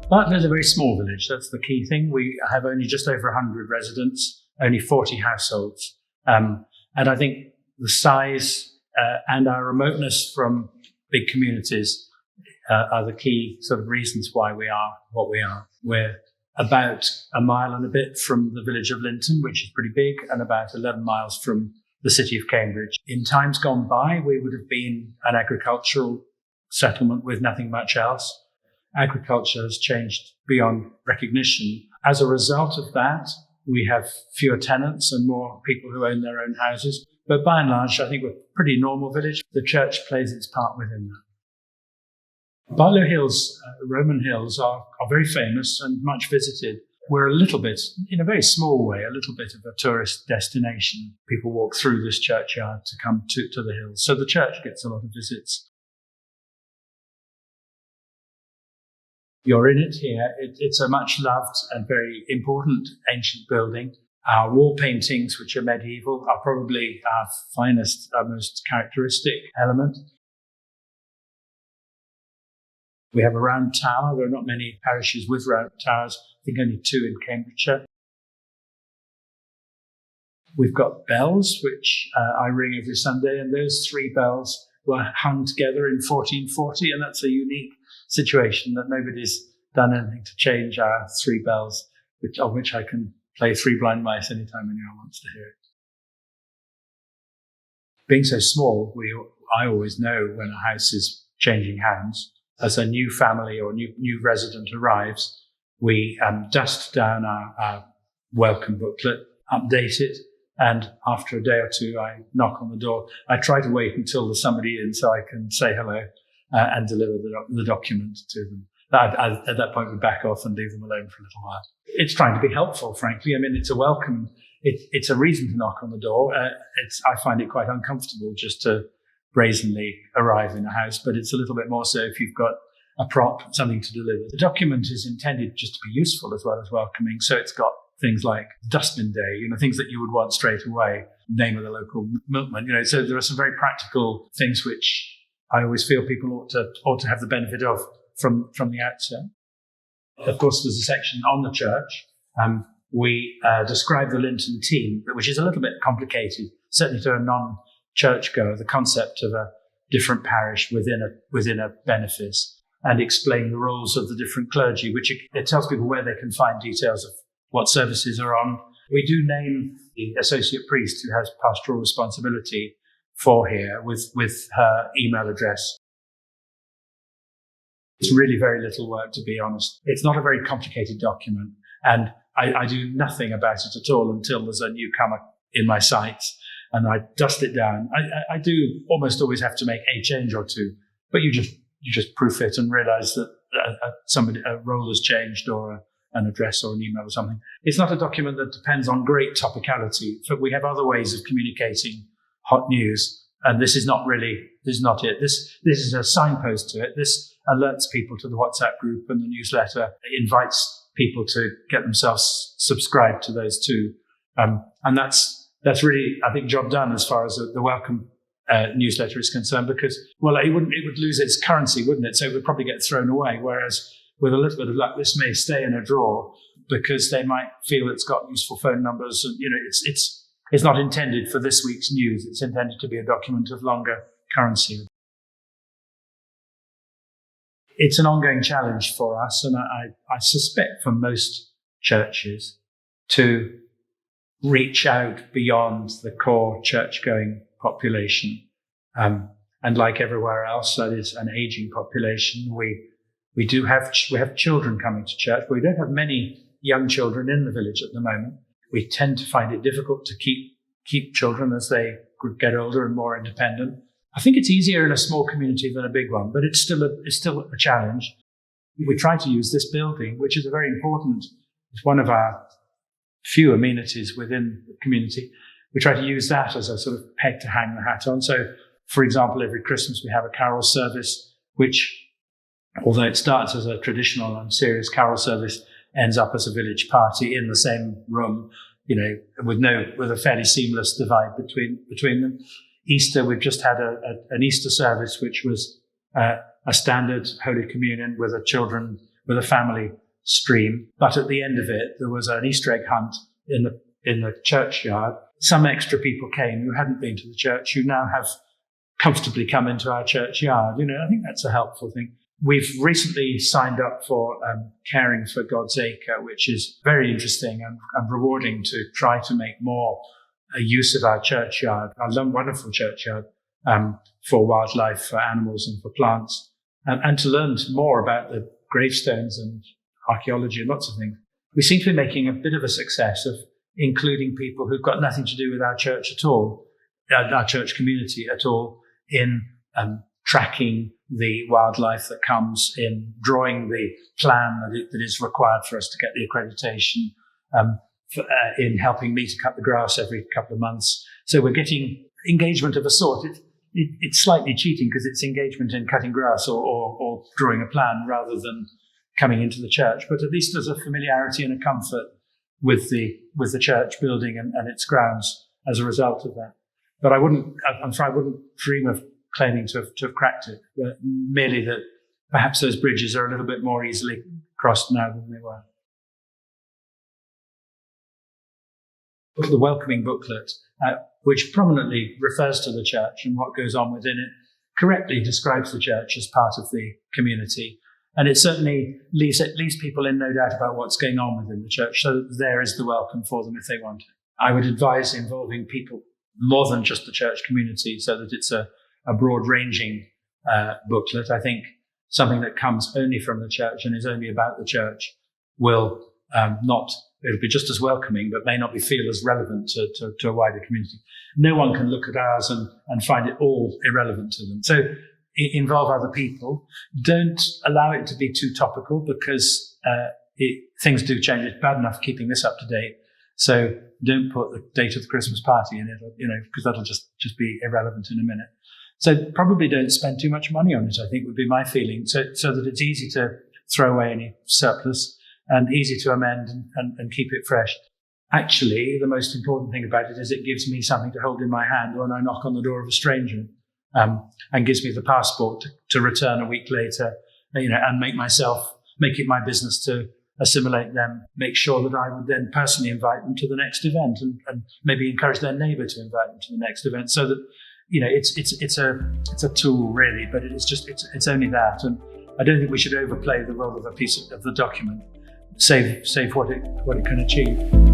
Bartlow is a very small village. That's the key thing. We have only just over 100 residents, only 40 households. And I think the size and our remoteness from big communities are the key sort of reasons why we are what we are. We're about a mile and a bit from the village of Linton, which is pretty big, and about 11 miles from the city of Cambridge. In times gone by, we would have been an agricultural settlement with nothing much else. Agriculture has changed beyond recognition. As a result of that, we have fewer tenants and more people who own their own houses. But by and large, I think we're a pretty normal village. The church plays its part within that. Bartlow Hills, Roman hills, are very famous and much visited. We're a little bit, in a very small way, a little bit of a tourist destination. People walk through this churchyard to come to the hills. So the church gets a lot of visits. You're in it here. It's a much loved and very important ancient building. Our wall paintings, which are medieval, are probably our finest, our most characteristic element. We have a round tower. There are not many parishes with round towers. I think only 2 in Cambridgeshire. We've got bells, which I ring every Sunday, and those 3 bells were hung together in 1440, and that's a unique situation that nobody's done anything to change our 3 bells, of which I can play 3 blind mice anytime anyone wants to hear it. Being so small, I always know when a house is changing hands. As a new family or new resident arrives, we dust down our welcome booklet, update it, and after a day or 2, I knock on the door. I try to wait until there's somebody in so I can say hello and deliver the document to them. At that point, we back off and leave them alone for a little while. It's trying to be helpful, frankly. I mean, it's a welcome. It's a reason to knock on the door. I find it quite uncomfortable just to brazenly arrive in a house, but it's a little bit more so if you've got a prop, something to deliver. The document is intended just to be useful as well as welcoming. So it's got things like dustbin day, things that you would want straight away, name of the local milkman, so there are some very practical things which I always feel people ought to have the benefit of from the outset. Of course, there's a section on the church. We describe the Linton team, which is a little bit complicated, certainly to a non-churchgoer, the concept of a different parish within a benefice, and explain the roles of the different clergy, which it tells people where they can find details of what services are on. We do name the associate priest who has pastoral responsibility for here with her email address. It's really very little work, to be honest. It's not a very complicated document, and I do nothing about it at all until there's a newcomer in my sights, and I dust it down. I do almost always have to make a change or 2, but you just proof it and realize that a role has changed or an address or an email or something. It's not a document that depends on great topicality. We have other ways of communicating hot news, and this is not it. This is a signpost to it. This alerts people to the WhatsApp group and the newsletter. It invites people to get themselves subscribed to those 2. And that's really, I think, job done as far as the welcome newsletter is concerned, because, well, it would lose its currency, wouldn't it? So it would probably get thrown away. Whereas with a little bit of luck, this may stay in a drawer because they might feel it's got useful phone numbers. And, it's not intended for this week's news. It's intended to be a document of longer currency. It's an ongoing challenge for us, and I suspect for most churches, to reach out beyond the core church-going population. And like everywhere else, that is an aging population. We have children coming to church, but we don't have many young children in the village at the moment. We tend to find it difficult to keep children as they get older and more independent. I think it's easier in a small community than a big one, but it's still a challenge. We try to use this building, which is it's one of our few amenities within the community. We try to use that as a sort of peg to hang the hat on. So, for example, every Christmas we have a carol service, which, although it starts as a traditional and serious carol service, ends up as a village party in the same room, with a fairly seamless divide between them. Easter, we've just had an Easter service, which was a standard Holy Communion with a children with a family stream. But at the end of it, there was an Easter egg hunt in the churchyard. Some extra people came who hadn't been to the church, who now have comfortably come into our churchyard. I think that's a helpful thing. We've recently signed up for Caring for God's Acre, which is very interesting and rewarding to try to make more use of our churchyard, our wonderful churchyard, for wildlife, for animals and for plants, and to learn more about the gravestones and archaeology and lots of things. We seem to be making a bit of a success of including people who've got nothing to do with our church at all, our church community at all, in tracking the wildlife that comes, in drawing the plan that is required for us to get the accreditation, in helping me to cut the grass every couple of months. So we're getting engagement of a sort. It's slightly cheating because it's engagement in cutting grass or drawing a plan rather than coming into the church. But at least there's a familiarity and a comfort with the church building and its grounds as a result of that. But I'm sorry, I wouldn't dream of claiming to have cracked it, but merely that perhaps those bridges are a little bit more easily crossed now than they were. The welcoming booklet, which prominently refers to the church and what goes on within it, correctly describes the church as part of the community. And it certainly leaves people in no doubt about what's going on within the church, so that there is the welcome for them if they want it. I would advise involving people more than just the church community, so that it's a broad-ranging booklet. I think something that comes only from the church and is only about the church will it'll be just as welcoming, but may not feel as relevant to a wider community. No one can look at ours and find it all irrelevant to them. So involve other people. Don't allow it to be too topical, because things do change. It's bad enough keeping this up to date. So don't put the date of the Christmas party in it, because that'll just be irrelevant in a minute. So probably don't spend too much money on it, I think would be my feeling, so that it's easy to throw away any surplus and easy to amend and keep it fresh. Actually, the most important thing about it is it gives me something to hold in my hand when I knock on the door of a stranger, and gives me the passport to return a week later, and make it my business to assimilate them, make sure that I would then personally invite them to the next event, and maybe encourage their neighbour to invite them to the next event, so that it's a tool really, but it's only that. And I don't think we should overplay the role of a piece of the document, save what it can achieve.